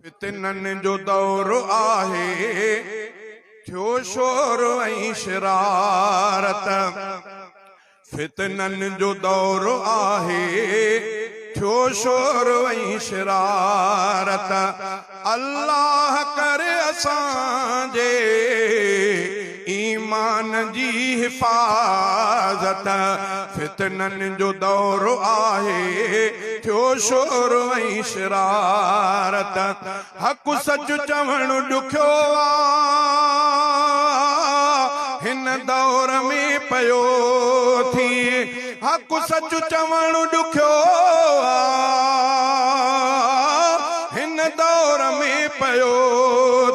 फितनन जो दौर आहे, थियो शोर ऐं शरारत। फितनन जो दौर आहे, थियो शोर ऐं शरारत। अल्लाह करे असांजे ईमान जी हिफाज़त। फितनन जो दौर आहे, थियो शोर ऐं शरारत। हक़ सच चवण ॾुखियो हिन दौर में पयो थिए। हक़ सच चवण ॾुखियो हिन दौर में पयो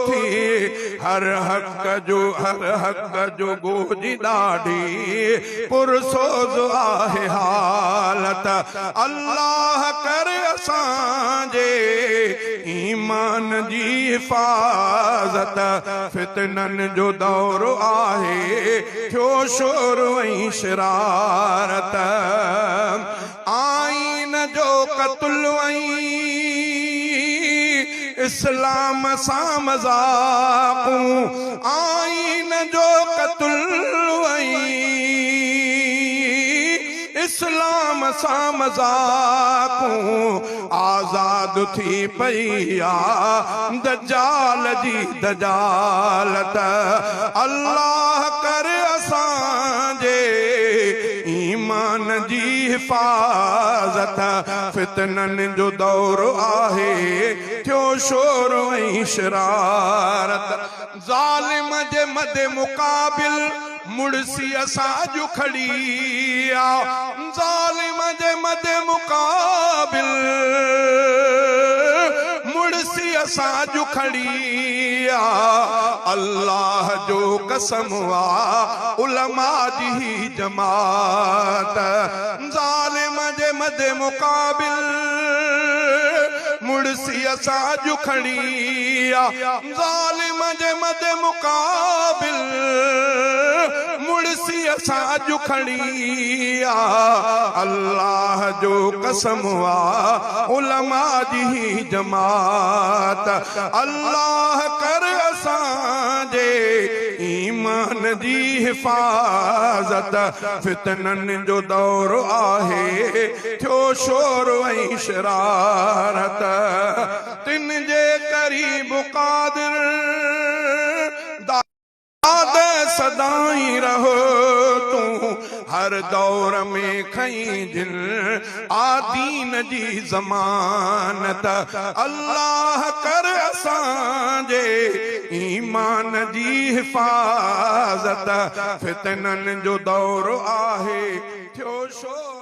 थिए। हर हक़ जो गोजी ॾाढी पुरसोज़ आहे हालत। अल्लाह करे असांजे ईमान जी हिफाज़त। फितनन जो दौर आहे, थियो शोर ऐं शरारत। आईन जो क़त्ल ऐं इस्लाम सां मज़ाक़ूं। आईन जो क़त्ल ऐं इस्लाम सां मज़ाक़ूं। आज़ाद थी पई आ दजाल जी दजालत। अल्लाह करे असांजे ईमान जी हिफाज़त। फितनन जो दौर आहे, थियो शोर ऐं शरारत। ज़ालिम जे मदे मुक़ाबिल मुड़सी असांजो खड़ी आ। ज़ालिम जे मदे मुक़ाबिल मुड़सी असांजो खड़ी आ। अल्लाह जो कसम आ उलमा जी जमात। ज़ालिम जे मदे मुक़ाबिल मुड़सी असांजो खड़ी आ। ज़ालिम जे मदे मुक़ाबिल मुड़सी असांजो खड़ी आ। अल्लाह जो कसम आ उलमा जी जमात। अल्लाह कर असांजे ईमान जी हिफाज़त। फितनन जो दौर आहे, थियो शोर ऐं शरारत। तिन जे करीब क़ादिर दाद सदाई रहो तूं। हर दौर में खई जिन आदीन जी ज़मानत। अल्लाह कर असांजे ईमान जी हिफाज़त। फितनन जो दौर आहे, थियो शोर